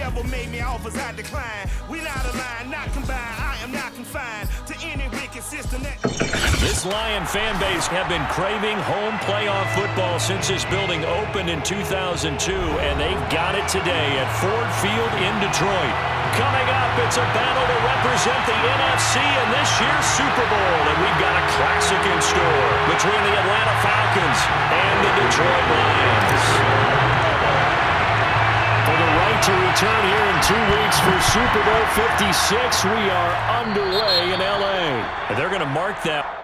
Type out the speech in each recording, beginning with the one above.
devil made me offers I decline. We not aligned, not combined. I am not confined to any wicked system that... This Lion fan base have been craving home playoff football since this building opened in 2002, and they've got it today at Ford Field in Detroit. Coming up, it's a battle to represent the NFC in this year's Super Bowl, and we've got a classic in store between the Atlanta Falcons and the Detroit Lions. For the right to return here in 2 weeks for Super Bowl 56, we are underway in L.A. And they're going to mark that.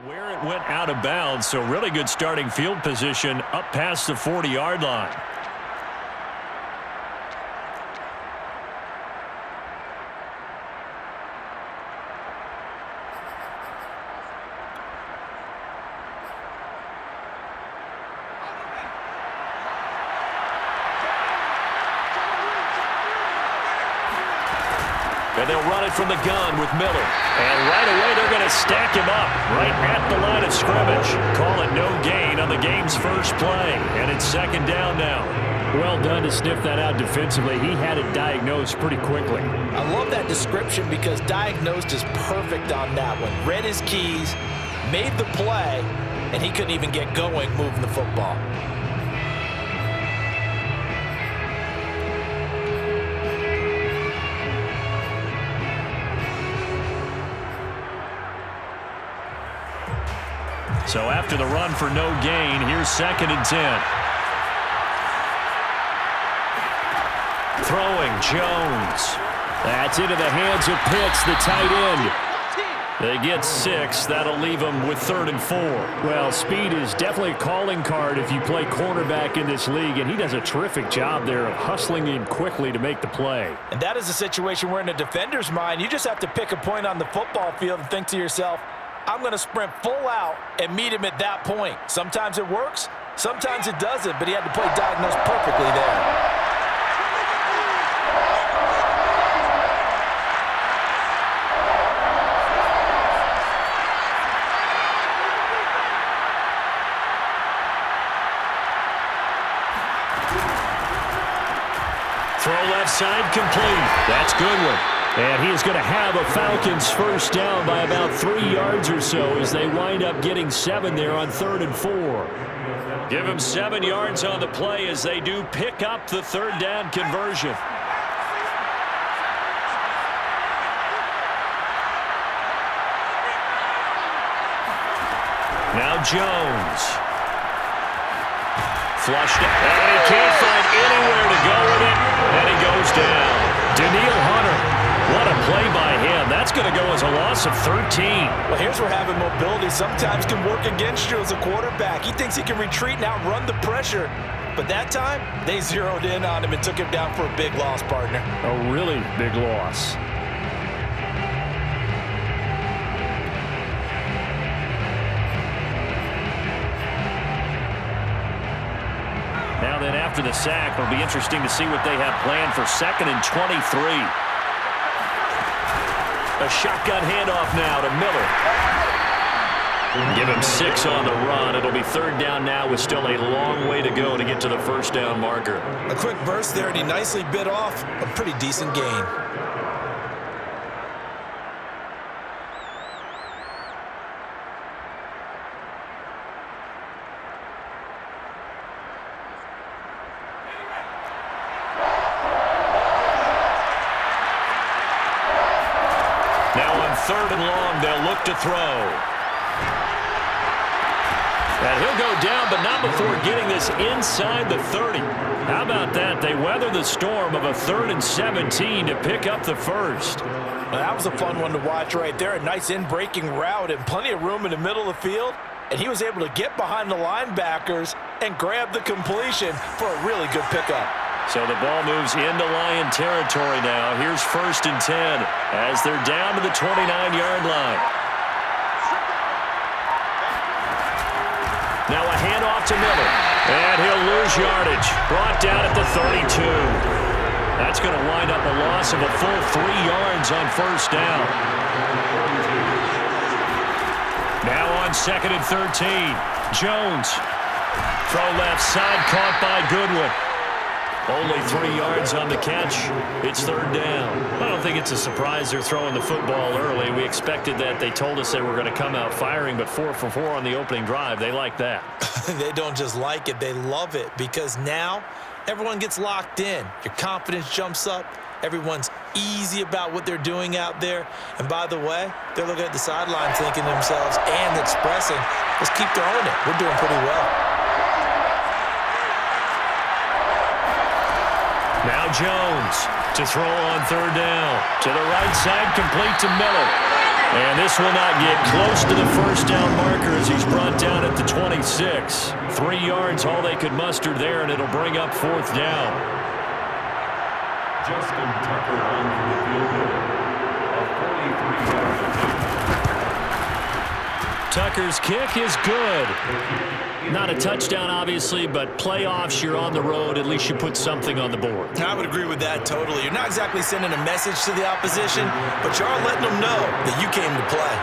Where it went out of bounds, so really good starting field position up past the 40-yard line. And they'll run it from the gun with Miller. And right away, they're going to stack him up right at the line of scrimmage. Call it no gain on the game's first play. And it's second down now. Well done to sniff that out defensively. He had it diagnosed pretty quickly. I love that description because diagnosed is perfect on that one. Read his keys, made the play, and he couldn't even get going moving the football. So after the run for no gain, here's 2nd and 10. Throwing, Jones. That's into the hands of Pitts, the tight end. They get 6. That'll leave them with 3rd and 4. Well, speed is definitely a calling card if you play cornerback in this league, and he does a terrific job there of hustling in quickly to make the play. And that is a situation where in a defender's mind, you just have to pick a point on the football field and think to yourself, I'm going to sprint full out and meet him at that point. Sometimes it works, sometimes it doesn't, but he had to play diagnosed perfectly there. Throw left side complete. That's Goodwin. And he is going to have a Falcons first down by about 3 yards or so as they wind up getting 7 there on 3rd and 4. Give him 7 yards on the play as they do pick up the 3rd down conversion. Now Jones. Flushed it. And he can't find anywhere to go with it. And he goes down. Danielle Hunter. What a play by him. That's going to go as a loss of 13. Well, here's where having mobility sometimes can work against you as a quarterback. He thinks he can retreat and outrun the pressure. But that time, they zeroed in on him and took him down for a big loss, partner. A really big loss. Now then, after the sack, it'll be interesting to see what they have planned for 2nd and 23. A shotgun handoff now to Miller. Give him 6 on the run. It'll be 3rd down now with still a long way to go to get to the first down marker. A quick burst there, and he nicely bit off a pretty decent gain. Now on 3rd and long, they'll look to throw. And he'll go down, but not before getting this inside the 30. How about that? They weather the storm of a 3rd and 17 to pick up the first. Well, that was a fun one to watch right there. A nice in-breaking route and plenty of room in the middle of the field. And he was able to get behind the linebackers and grab the completion for a really good pickup. So the ball moves into Lion territory now. Here's 1st and 10 as they're down to the 29-yard line. Now a handoff to Miller. And he'll lose yardage. Brought down at the 32. That's going to wind up a loss of a full 3 yards on 1st down. Now on 2nd and 13. Jones. Throw left side caught by Goodwin. Only 3 yards on the catch. It's 3rd down. I don't think it's a surprise they're throwing the football early. We expected that. They told us they were going to come out firing, but 4 for 4 on the opening drive. They like that. They don't just like it. They love it because now everyone gets locked in. Your confidence jumps up. Everyone's easy about what they're doing out there. And by the way, they're looking at the sideline thinking to themselves and expressing, let's keep throwing it. We're doing pretty well. Now Jones to throw on 3rd down. To the right side, complete to Miller. And this will not get close to the 1st down marker as he's brought down at the 26. 3 yards, all they could muster there, and it'll bring up 4th down. Justin Tucker on for the field goal. A 43-yard attempt. Tucker's kick is good. Not a touchdown, obviously, but playoffs, you're on the road. At least you put something on the board. I would agree with that totally. You're not exactly sending a message to the opposition, but you are letting them know that you came to play.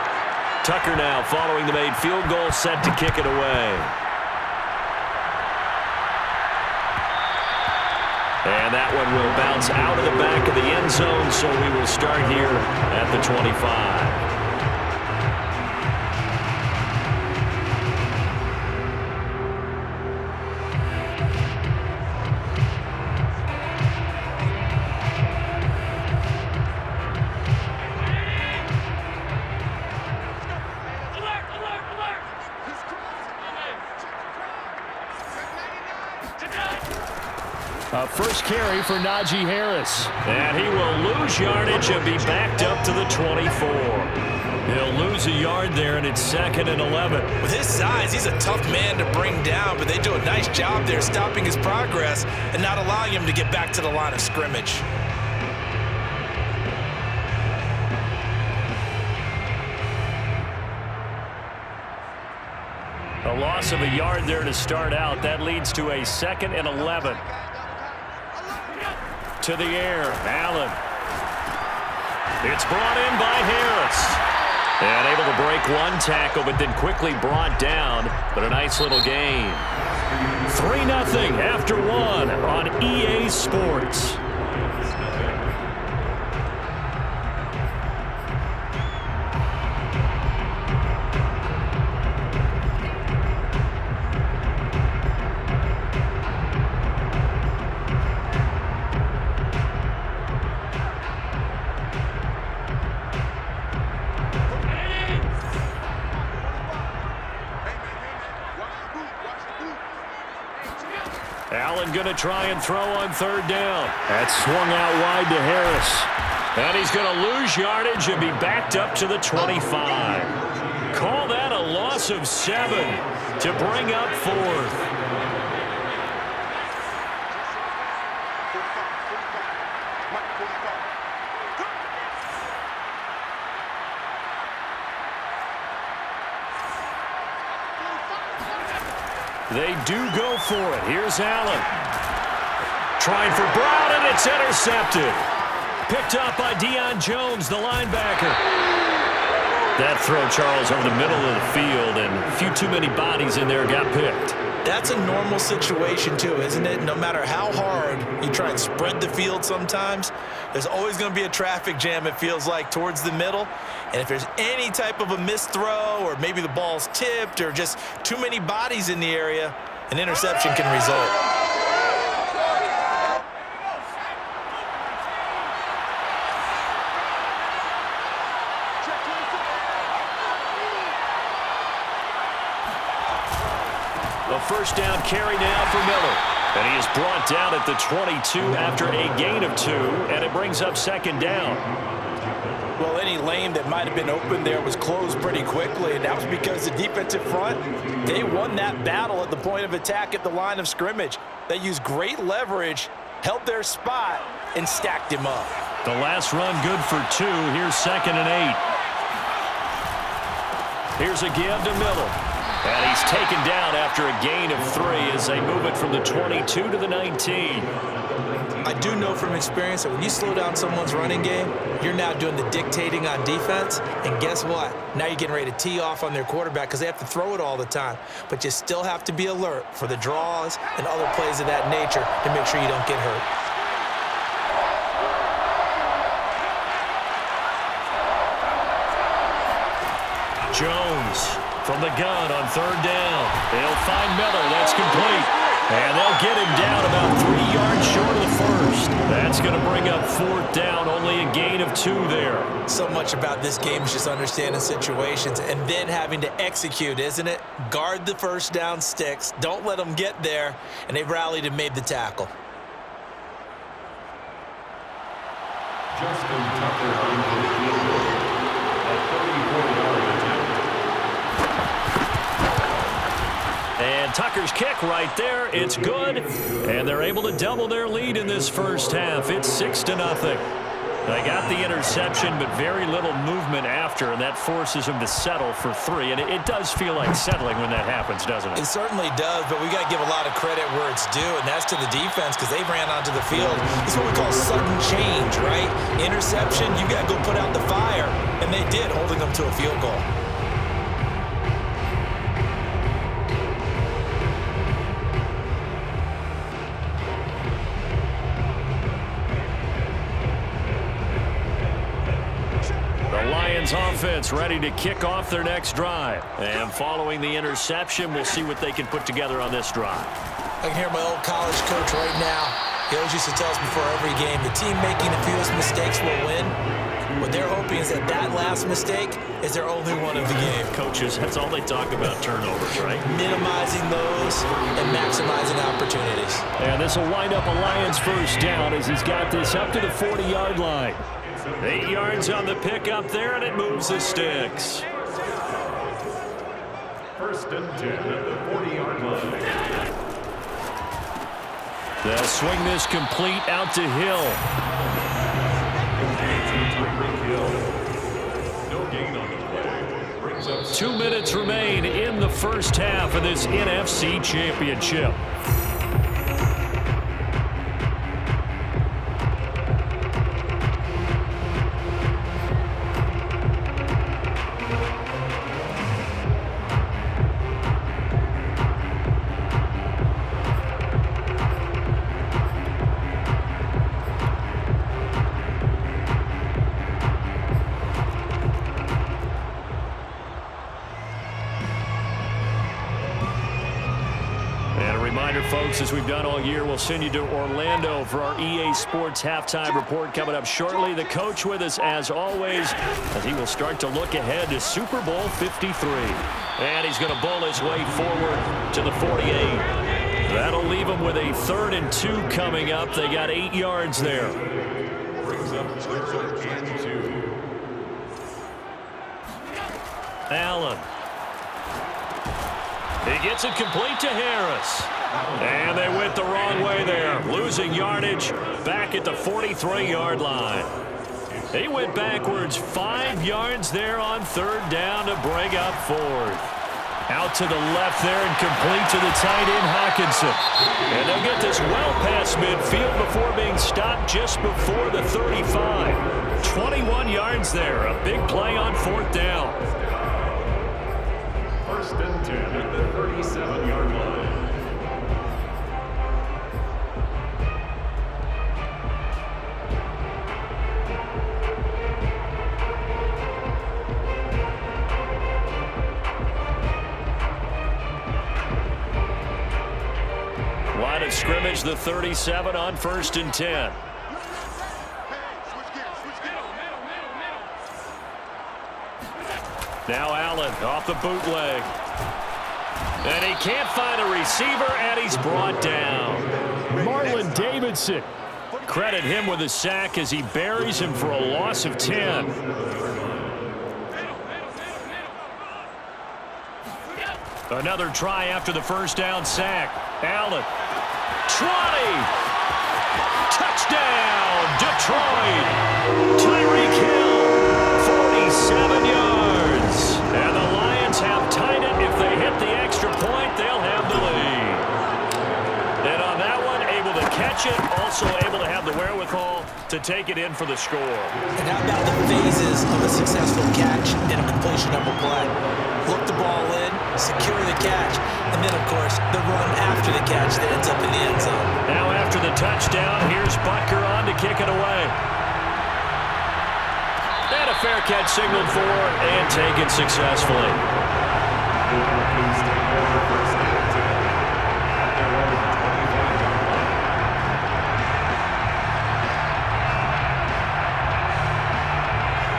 Tucker now following the made field goal, set to kick it away. And that one will bounce out of the back of the end zone, so we will start here at the 25. A first carry for Najee Harris. And he will lose yardage and be backed up to the 24. He'll lose a yard there, and it's 2nd and 11. With his size, he's a tough man to bring down, but they do a nice job there stopping his progress and not allowing him to get back to the line of scrimmage. A loss of a yard there to start out. That leads to a 2nd and 11. To the air, Allen. It's brought in by Harris. And able to break one tackle, but then quickly brought down. But a nice little gain. 3-0 after 1 on EA Sports. Allen going to try and throw on 3rd down. That's swung out wide to Harris. And he's going to lose yardage and be backed up to the 25. Call that a loss of 7 to bring up 4th. They do go for it. Here's Allen. Trying for Brown, and it's intercepted. Picked up by Deion Jones, the linebacker. That throw, Charles, over the middle of the field, and a few too many bodies in there got picked. That's a normal situation, too, isn't it? No matter how hard you try and spread the field sometimes, there's always going to be a traffic jam, it feels like, towards the middle. And if there's any type of a missed throw or maybe the ball's tipped or just too many bodies in the area, an interception can result. A first down carry now for Miller. And he is brought down at the 22 after a gain of 2, and it brings up 2nd down. Well, any lane that might have been open there was closed pretty quickly, and that was because the defensive front, they won that battle at the point of attack at the line of scrimmage. They used great leverage held their spot, and stacked him up. The last run good for 2. Here's 2nd and 8. Here's a give to Miller. And he's taken down after a gain of 3 as they move it from the 22 to the 19. I do know from experience that when you slow down someone's running game, you're now doing the dictating on defense. And guess what? Now you're getting ready to tee off on their quarterback because they have to throw it all the time. But you still have to be alert for the draws and other plays of that nature to make sure you don't get hurt. Jones from the gun on 3rd down. They'll find Miller. That's complete. And they'll get him down about 3 yards short of the first. That's going to bring up 4th down, only a gain of 2 there. So much about this game is just understanding situations and then having to execute, isn't it? Guard the first down sticks. Don't let them get there. And they rallied and made the tackle. Justin Tucker on the field goal. A 34-yard attempt. And Tucker's kick right there. It's good. And they're able to double their lead in this first half. It's 6-0. They got the interception, but very little movement after, and that forces them to settle for 3. And it does feel like settling when that happens, doesn't it? It certainly does, but we got to give a lot of credit where it's due, and that's to the defense because they ran onto the field. It's what we call sudden change, right? Interception, you got to go put out the fire, and they did, holding them to a field goal. Offense ready to kick off their next drive. And following the interception, we'll see what they can put together on this drive. I can hear my old college coach right now. He always used to tell us before every game, the team making the fewest mistakes will win. What they're hoping is that that last mistake is their only one of the game. Coaches, that's all they talk about, turnovers, right? Minimizing those and maximizing opportunities. And this will wind up a Lions first down as he's got this up to the 40-yard line. 8 yards on the pickup there, and it moves the sticks. 1st and 10 at the 40-yard line. They'll swing this complete out to Hill. No gain on the play. Brings up 2 minutes remain in the first half of this NFC Championship. Folks, as we've done all year, we'll send you to Orlando for our EA Sports halftime report coming up shortly. The coach with us, as always, as he will start to look ahead to Super Bowl 53. And he's going to bowl his way forward to the 48. That'll leave him with a 3rd and 2 coming up. They got 8 yards there. brings up 3rd and 2. Allen. He gets it complete to Harris. And they went the wrong way there. Losing yardage back at the 43-yard line. He went backwards 5 yards there on 3rd down to bring up 4th. Out to the left there and complete to the tight end, Hawkinson. And they'll get this well past midfield before being stopped just before the 35. 21 yards there. A big play on 4th down. 1st and 10 at the 37-yard line. Line of scrimmage, the 37 on 1st and 10. Now Allen off the bootleg. And he can't find a receiver, and he's brought down. Marlon Davidson. Credit him with a sack as he buries him for a loss of 10. Another try after the 1st down sack. Allen. 20. Touchdown, Detroit. Tyreek Hill, 47 yards. And the Lions have tied it. If they hit the extra point, they'll have the lead. And on that one, able to catch it, also able to have the wherewithal to take it in for the score. And how about the phases of a successful catch and a completion of a play? Look the ball in, secure the catch, and then, of course, the run after the catch that ends up in the end zone. Now after the touchdown, here's Butker on to kick it away. And a fair catch signaled for and taken successfully.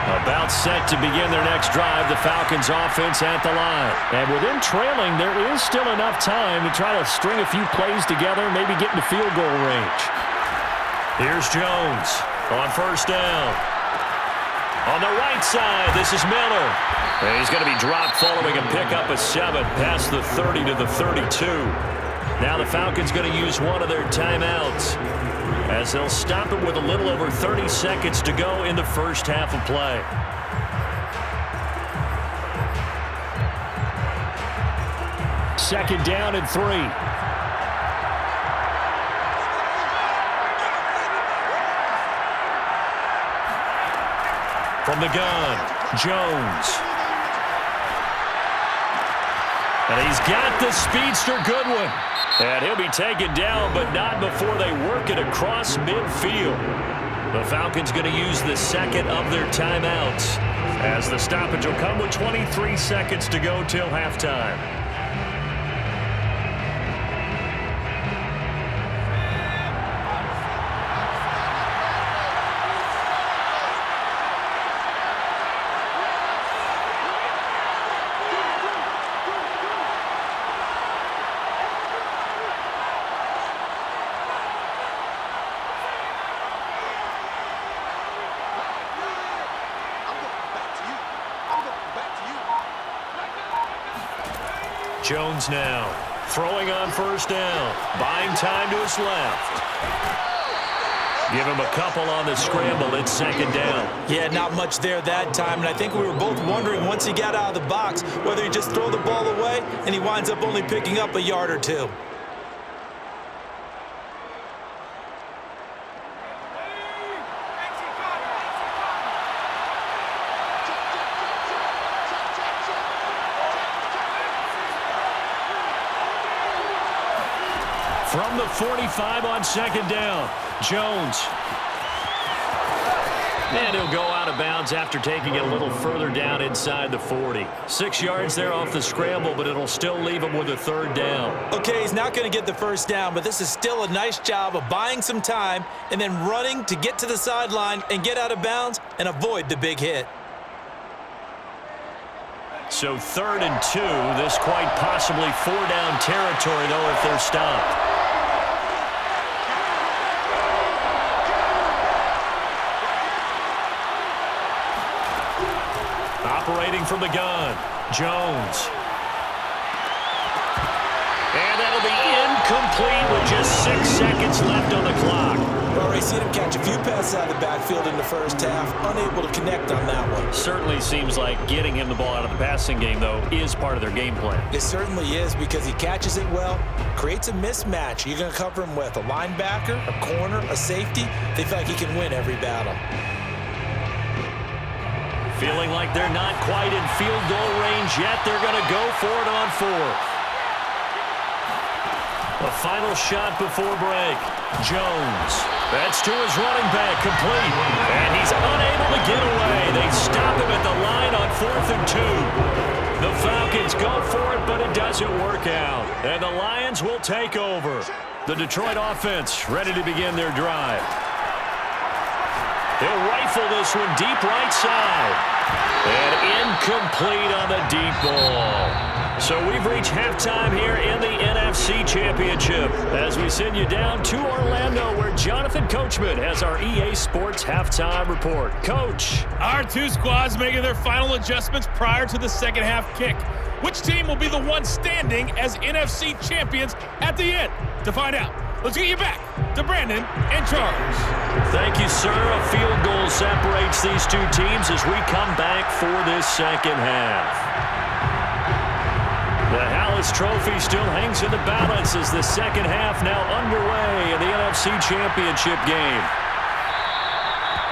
About set to begin their next drive, the Falcons offense at the line. And with them trailing, there is still enough time to try to string a few plays together, maybe get into field goal range. Here's Jones on first down. On the right side, this is Miller. And he's going to be dropped following a pickup of 7 past the 30 to the 32. Now the Falcons going to use one of their timeouts, as they'll stop it with a little over 30 seconds to go in the first half of play. Second down and 3. From the gun, Jones. And he's got the speedster Goodwin. And he'll be taken down, but not before they work it across midfield. The Falcons going to use the second of their timeouts, as the stoppage will come with 23 seconds to go till halftime. Jones now throwing on first down, buying time to his left. Give him a couple on the scramble. It's second down. Yeah, not much there that time, and I think we were both wondering once he got out of the box whether he just throw the ball away and he winds up only picking up a yard or two. From the 45 on second down, Jones. And he'll go out of bounds after taking it a little further down inside the 40. 6 yards there off the scramble, but it'll still leave him with a third down. Okay, he's not going to get the first down, but this is still a nice job of buying some time and then running to get to the sideline and get out of bounds and avoid the big hit. So 3rd and 2, this quite possibly 4-down territory, though, if they're stopped. Operating from the gun, Jones. And that'll be incomplete with just 6 seconds left on the clock. We've already seen him catch a few passes out of the backfield in the first half, unable to connect on that one. Certainly seems like getting him the ball out of the passing game, though, is part of their game plan. It certainly is, because he catches it well, creates a mismatch. You're going to cover him with a linebacker, a corner, a safety. They feel like he can win every battle. Feeling like they're not quite in field goal range yet. They're going to go for it on 4th. A final shot before break. Jones. That's to his running back, complete. And he's unable to get away. They stop him at the line on 4th and 2. The Falcons go for it, but it doesn't work out. And the Lions will take over. The Detroit offense ready to begin their drive. He'll rifle this one deep right side. And incomplete on the deep ball. So we've reached halftime here in the NFC Championship as we send you down to Orlando, where Jonathan Coachman has our EA Sports Halftime Report. Coach. Our two squads making their final adjustments prior to the second half kick. Which team will be the one standing as NFC champions at the end? To find out, let's get you back to Brandon and Charles. Thank you, sir. A field goal separates these two teams as we come back for this second half. The Hallis Trophy still hangs in the balance as the second half now underway in the NFC Championship game.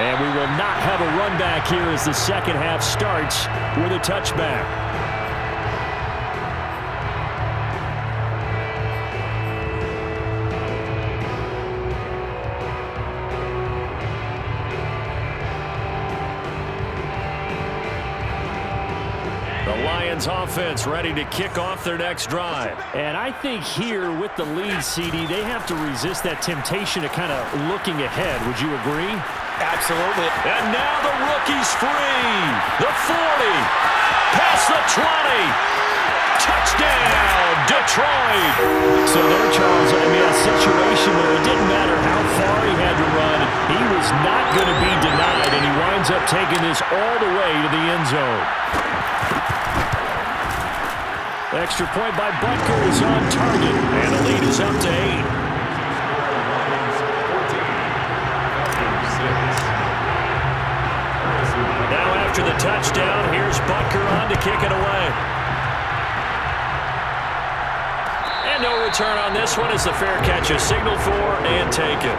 And we will not have a run back here as the second half starts with a touchback. Offense ready to kick off their next drive. And I think here with the lead, CD, they have to resist that temptation to kind of looking ahead. Would you agree? Absolutely. And now the rookie's free. The 40. Past the 20. Touchdown, Detroit. So there, Charles, I mean, a situation where it didn't matter how far he had to run. He was not going to be denied, and he winds up taking this all the way to the end zone. Extra point by Butker is on target, and the lead is up to 8. Now after the touchdown, here's Butker on to kick it away. And no return on this one as the fair catch is signaled for and taken.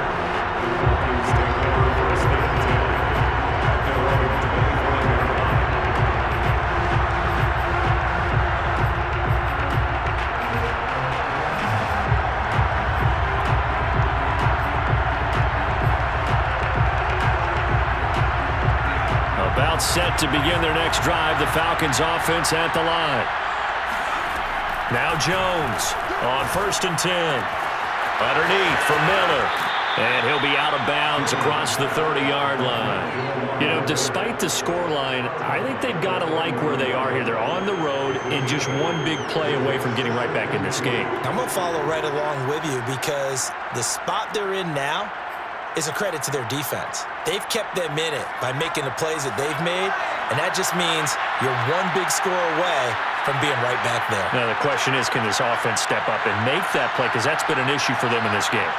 Set to begin their next drive. The Falcons offense at the line. Now Jones on 1st and 10. Underneath for Miller. And he'll be out of bounds across the 30-yard line. You know, despite the scoreline, I think they've got to like where they are here. They're on the road and just one big play away from getting right back in this game. I'm going to follow right along with you because the spot they're in now is a credit to their defense. They've kept them in it by making the plays that they've made, and that just means you're one big score away from being right back there. Now the question is, can this offense step up and make that play? Because that's been an issue for them in this game.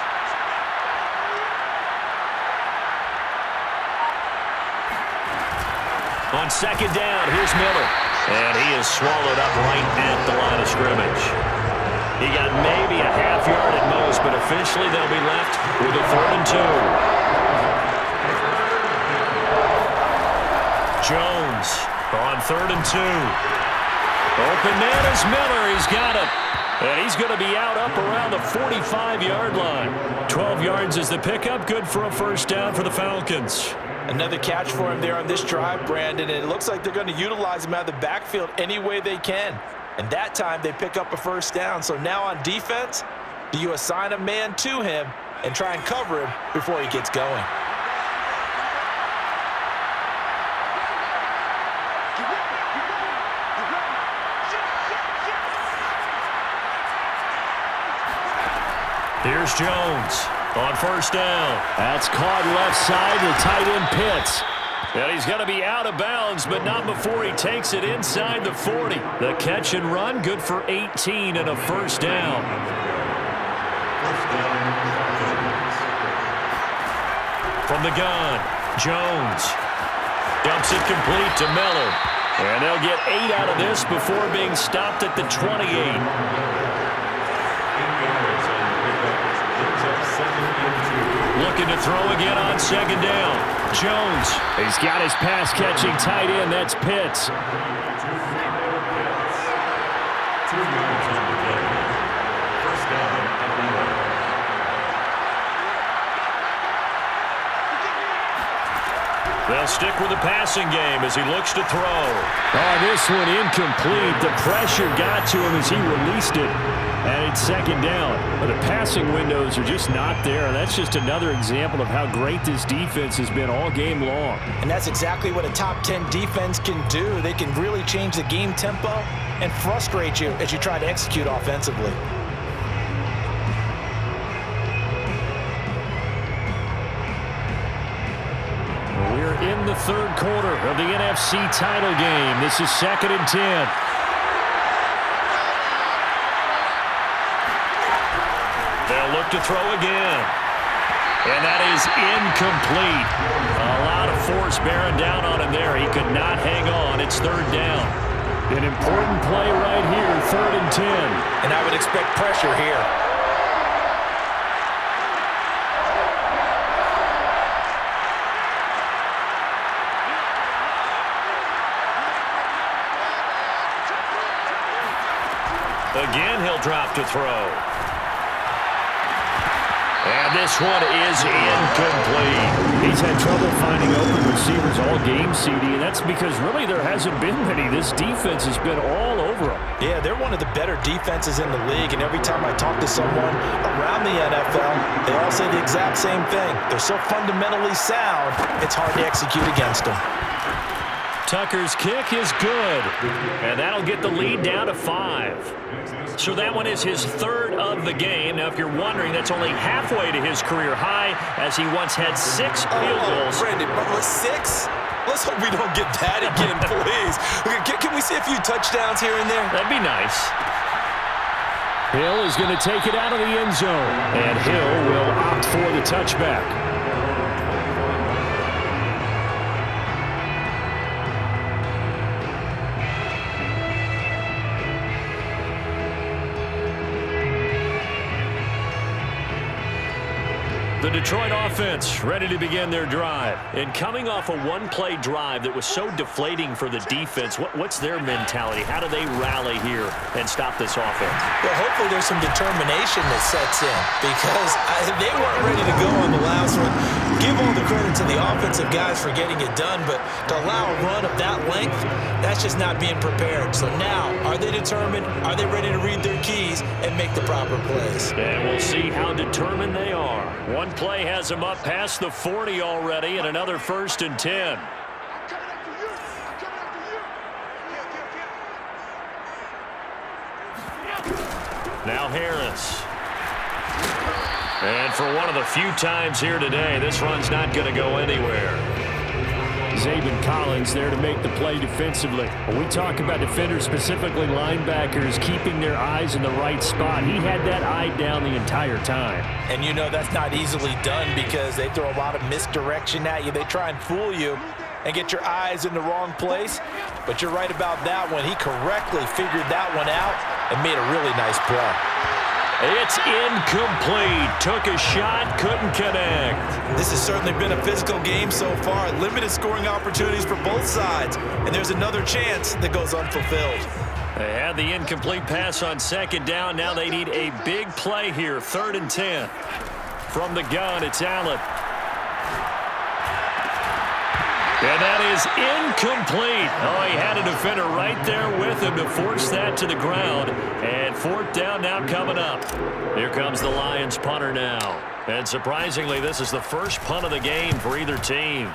On 2nd down, here's Miller. And he is swallowed up right at the line of scrimmage. He got maybe a half yard at most, but officially they'll be left with a 3rd and 2. Jones on 3rd and 2. Open man is Miller. He's got it. And he's going to be out up around the 45-yard line. 12 yards is the pickup. Good for a 1st down for the Falcons. Another catch for him there on this drive, Brandon, and it looks like they're going to utilize him out of the backfield any way they can. And that time they pick up a 1st down. So now on defense, do you assign a man to him and try and cover him before he gets going? Here's Jones on 1st down. That's caught left side to tight end Pitts. And he's going to be out of bounds, but not before he takes it inside the 40. The catch and run, good for 18 and a 1st down. From the gun, Jones dumps it complete to Miller. And they'll get 8 out of this before being stopped at the 28. Looking to throw again on 2nd down. Jones. He's got his pass-catching tight end. That's Pitts. They'll stick with the passing game as he looks to throw. Oh, this one incomplete. The pressure got to him as he released it. And it's 2nd down. But the passing windows are just not there. And that's just another example of how great this defense has been all game long. And that's exactly what a top 10 defense can do. They can really change the game tempo and frustrate you as you try to execute offensively. We're in the 3rd quarter of the NFC title game. This is 2nd and 10. They'll look to throw again. And that is incomplete. A lot of force bearing down on him there. He could not hang on. It's third down. An important play right here, 3rd and 10. And I would expect pressure here. Again, he'll drop to throw. And this one is incomplete. He's had trouble finding open receivers all game, CD, and that's because really there hasn't been many. This defense has been all over him. Yeah, they're one of the better defenses in the league, and every time I talk to someone around the NFL, they all say the exact same thing. They're so fundamentally sound, it's hard to execute against them. Tucker's kick is good, and that'll get the lead down to 5. So that one is his 3rd of the game. Now, if you're wondering, that's only halfway to his career high, as he once had 6 field goals. Brandon, 6? Let's hope we don't get that again, please. Can we see a few touchdowns here and there? That'd be nice. Hill is going to take it out of the end zone, and Hill will opt for the touchback. The Detroit offense ready to begin their drive. And coming off a one-play drive that was so deflating for the defense, what's their mentality? How do they rally here and stop this offense? Well, hopefully there's some determination that sets in, because they weren't ready to go on the last one. Give all the credit to the offensive guys for getting it done, but to allow a run of that length, that's just not being prepared. So now, are they determined? Are they ready to read their keys and make the proper plays? And we'll see how determined they are. One play has them up past the 40 already, and another 1st and 10. Now Harris. And for one of the few times here today, this run's not going to go anywhere. Zabin Collins there to make the play defensively. When we talk about defenders, specifically linebackers, keeping their eyes in the right spot, he had that eye down the entire time. And you know that's not easily done, because they throw a lot of misdirection at you. They try and fool you and get your eyes in the wrong place. But you're right about that one. He correctly figured that one out and made a really nice play. It's incomplete. Took a shot, couldn't connect. This has certainly been a physical game so far. Limited scoring opportunities for both sides. And there's another chance that goes unfulfilled. They had the incomplete pass on 2nd down. Now they need a big play here. 3rd and 10. From the gun, it's Allen. And that is incomplete. Oh, he had a defender right there with him to force that to the ground. And 4th down now coming up. Here comes the Lions punter now. And surprisingly, this is the first punt of the game for either team.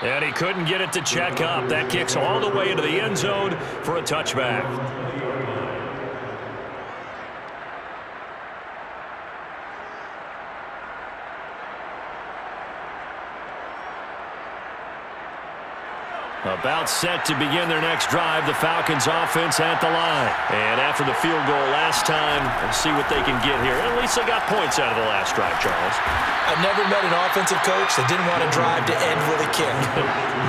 And he couldn't get it to check up. That kicks all the way into the end zone for a touchback. About set to begin their next drive, the Falcons offense at the line. And after the field goal last time, we'll see what they can get here. At least they got points out of the last drive, Charles. I've never met an offensive coach that didn't want to drive to end with a kick.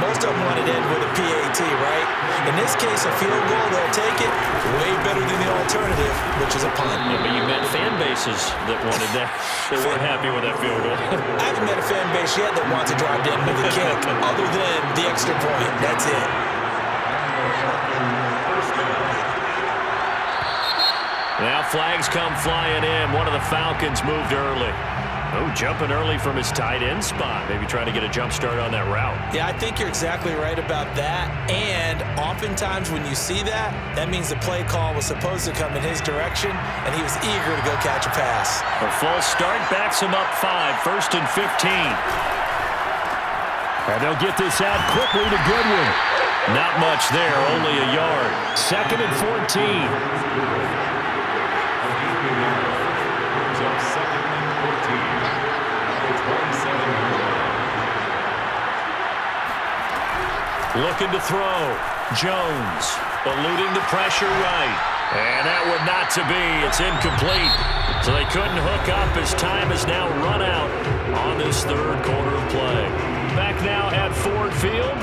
Most of them wanted to end with a PAT, right? In this case, a field goal, they'll take it. Way better than the alternative, which is a punt. Yeah, but you met fan bases that wanted that. They weren't happy with that field goal. I haven't met a fan base yet that wants to drive to end with a kick, other than the extra point. That's it. Now flags come flying in. One of the Falcons moved early. Oh, jumping early from his tight end spot. Maybe trying to get a jump start on that route. Yeah, I think you're exactly right about that. And oftentimes when you see that, that means the play call was supposed to come in his direction, and he was eager to go catch a pass. A false start backs him up 5, 1st and 15. And they'll get this out quickly to Goodwin. Not much there, only a yard. 2nd and 14. Looking to throw. Jones eluding the pressure right. And that would not to be. It's incomplete. So they couldn't hook up as time has now run out on this third quarter of play. Back now at Ford Field.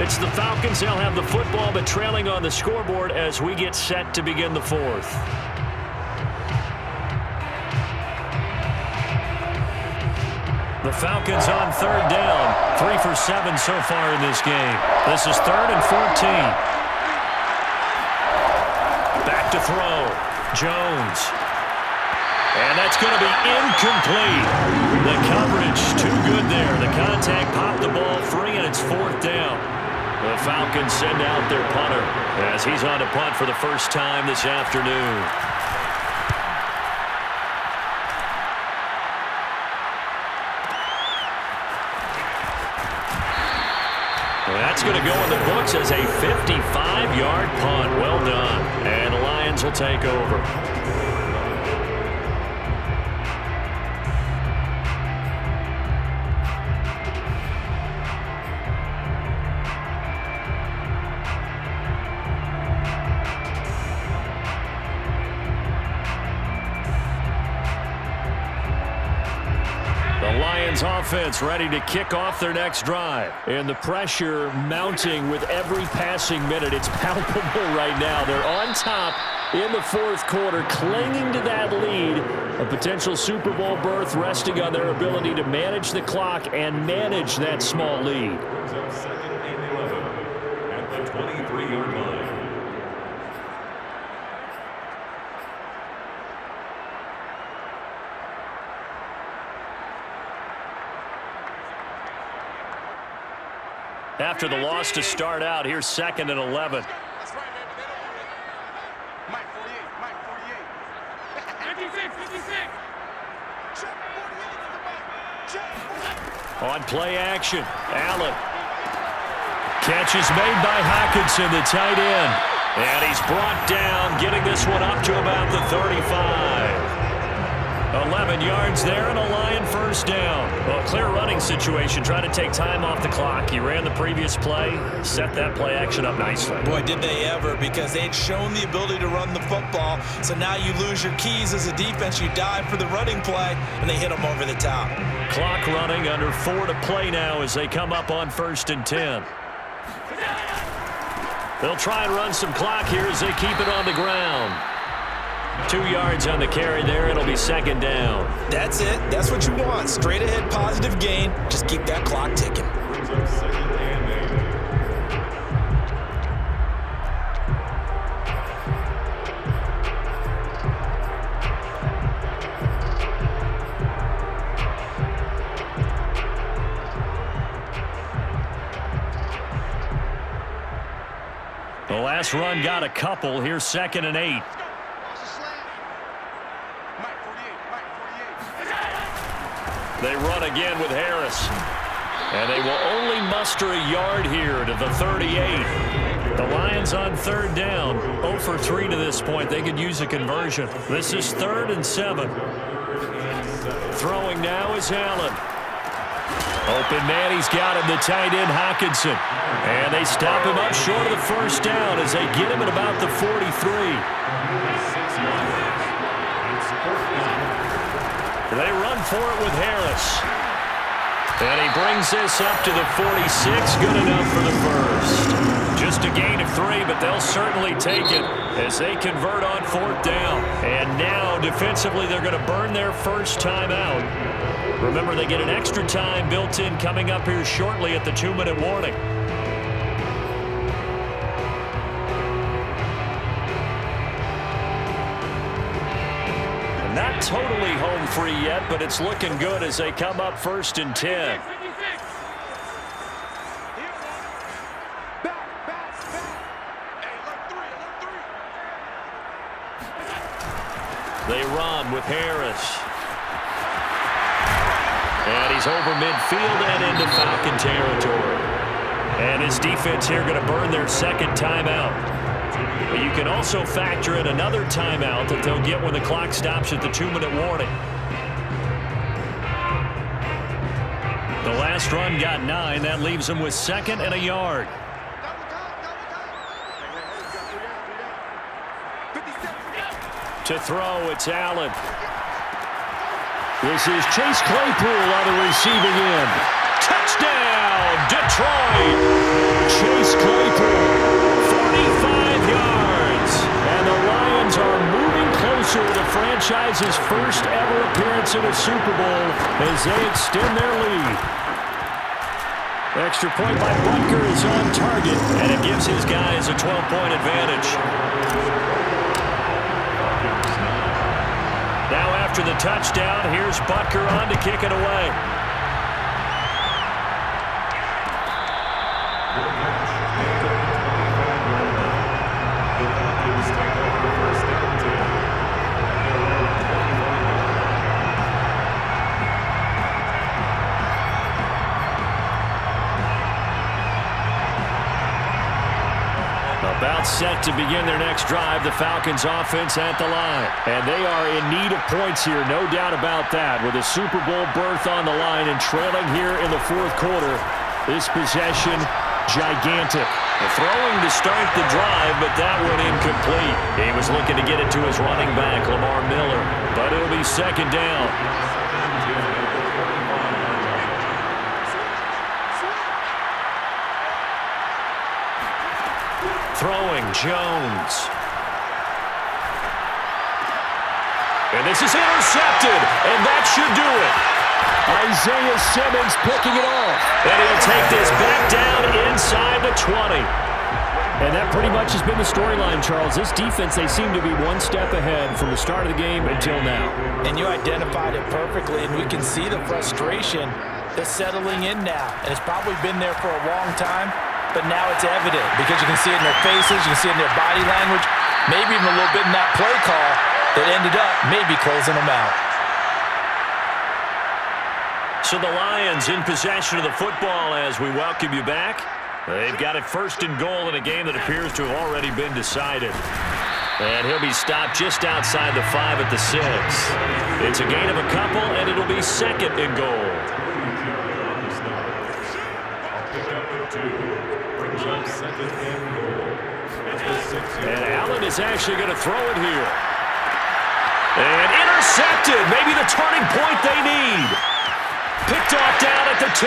It's the Falcons. They'll have the football, but trailing on the scoreboard as we get set to begin the fourth. The Falcons on third down. 3 for 7 so far in this game. This is 3rd and 14. Back to throw. Jones. And that's going to be incomplete. The coverage too good there. The contact popped the ball free, and it's 4th down. The Falcons send out their punter as he's on to punt for the first time this afternoon. That's going to go in the books as a 55-yard punt. Well done. And the Lions will take over. Offense ready to kick off their next drive. And the pressure mounting with every passing minute. It's palpable right now. They're on top in the fourth quarter, clinging to that lead. A potential Super Bowl berth resting on their ability to manage the clock and manage that small lead. Second and 11 at the 23-yard line. After the loss to start out, here's 2nd and 11. That's right, baby. They don't want it. Mike 48. Mike 48. 56. Check 48 to the back. Check. On play action, Allen. Catch is made by Hockenson, the tight end. And he's brought down, getting this one up to about the 35. 11 yards there and a Lion first down. Well, clear running situation, trying to take time off the clock. He ran the previous play, set that play action up nicely. Boy, did they ever, because they'd shown the ability to run the football. So now you lose your keys as a defense. You dive for the running play, and they hit them over the top. Clock running, under 4 to play now as they come up on 1st and 10. They'll try and run some clock here as they keep it on the ground. 2 yards on the carry there. It'll be 2nd down. That's it. That's what you want. Straight ahead, positive gain. Just keep that clock ticking. Brings up 2nd and 8. The last run got a couple. Here's 2nd and 8. They run again with Harris. And they will only muster a yard here to the 38. The Lions on 3rd down. 0 for 3 to this point. They could use a conversion. This is 3rd and 7. Throwing now is Allen. Open man, he's got him, the tight end Hockenson. And they stop him up short of the first down as they get him at about the 43. They run for it with Harris. And he brings this up to the 46. Good enough for the first. Just a gain of 3, but they'll certainly take it as they convert on 4th down. And now, defensively, they're going to burn their first time out. Remember, they get an extra time built in coming up here shortly at the 2-minute warning. Not totally home free yet, but it's looking good as they come up 1st and 10. They run with Harris. And he's over midfield and into Falcon territory. And his defense here going to burn their 2nd timeout. But you can also factor in another timeout that they'll get when the clock stops at the 2-minute warning. The last run got 9. That leaves them with 2nd and a yard. To throw, it's Allen. This is Chase Claypool on the receiving end. Touchdown, Detroit! Chase Claypool, 45 yards. And the Lions are moving closer to the franchise's first ever appearance in a Super Bowl as they extend their lead. Extra point by Butker is on target, and it gives his guys a 12-point advantage. Now after the touchdown, here's Butker on to kick it away. About set to begin their next drive, the Falcons offense at the line. And they are in need of points here, no doubt about that. With a Super Bowl berth on the line and trailing here in the fourth quarter, this possession, gigantic. Throwing to start the drive, but that one incomplete. He was looking to get it to his running back, Lamar Miller. But it'll be second down. Throwing, Jones. And this is intercepted, and that should do it. Isaiah Simmons picking it off. And he'll take this back down inside the 20. And that pretty much has been the storyline, Charles. This defense, they seem to be one step ahead from the start of the game until now. And you identified it perfectly, and we can see the frustration that's settling in now. And it's probably been there for a long time. But now it's evident because you can see it in their faces, you can see it in their body language, maybe even a little bit in that play call that ended up maybe closing them out. So the Lions in possession of the football as we welcome you back. They've got it first and goal in a game that appears to have already been decided. And he'll be stopped just outside the 5 at the 6. It's a gain of a couple, and it'll be second and goal. And Allen is actually going to throw it here. And intercepted. Maybe the turning point they need. Picked off down at the 2.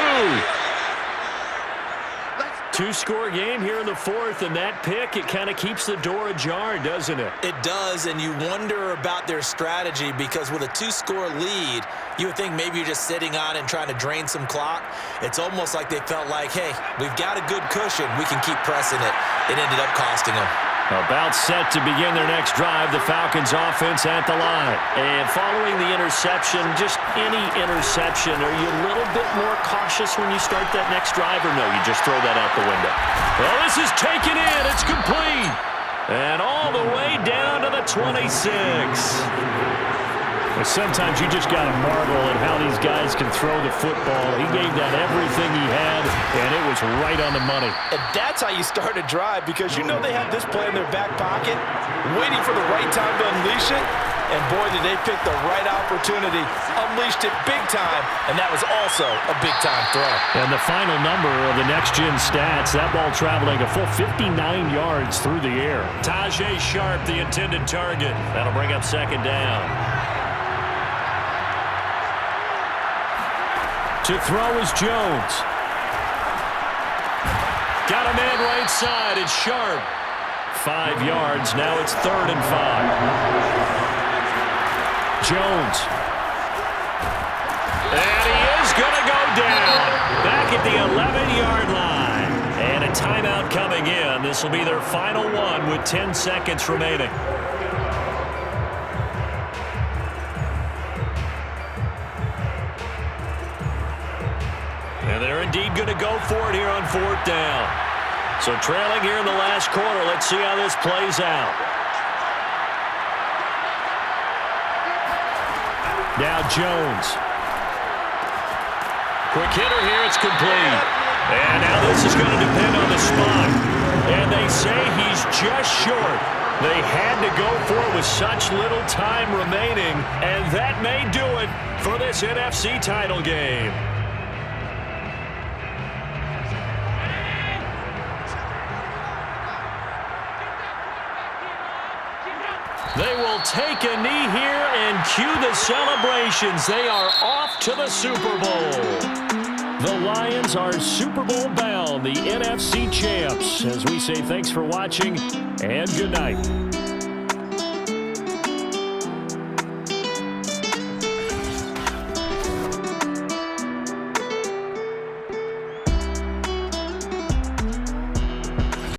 Two-score game here in the fourth, and that pick, it kind of keeps the door ajar, doesn't it? It does, and you wonder about their strategy because with a 2-score lead, you would think maybe you're just sitting on and trying to drain some clock. It's almost like they felt like, hey, we've got a good cushion. We can keep pressing it. It ended up costing them. About set to begin their next drive, the Falcons offense at the line. And following the interception, just any interception, are you a little bit more cautious when you start that next drive, or no, you just throw that out the window? Well, this is taken in. It's complete. And all the way down to the 26. Well, sometimes you just got to marvel at how these guys can throw the football. He gave that everything he had, and it was right on the money. And that's how you start a drive because you know they have this play in their back pocket, waiting for the right time to unleash it. And boy, did they pick the right opportunity. Unleashed it big time, and that was also a big-time throw. And the final number of the next-gen stats, that ball traveling a full 59 yards through the air. Tajay Sharp, the intended target. That'll bring up second down. To throw is Jones. Got a man right side. It's Sharp. 5 yards. Now it's 3rd and 5. Jones. And he is going to go down. Back at the 11-yard line. And a timeout coming in. This will be their final one with 10 seconds remaining. And they're indeed going to go for it here on 4th down. So trailing here in the last quarter. Let's see how this plays out. Now Jones. Quick hitter here. It's complete. And now this is going to depend on the spot. And they say he's just short. They had to go for it with such little time remaining. And that may do it for this NFC title game. They will take a knee here and cue the celebrations. They are off to the Super Bowl. The Lions are Super Bowl bound, the NFC champs. As we say thanks for watching and good night.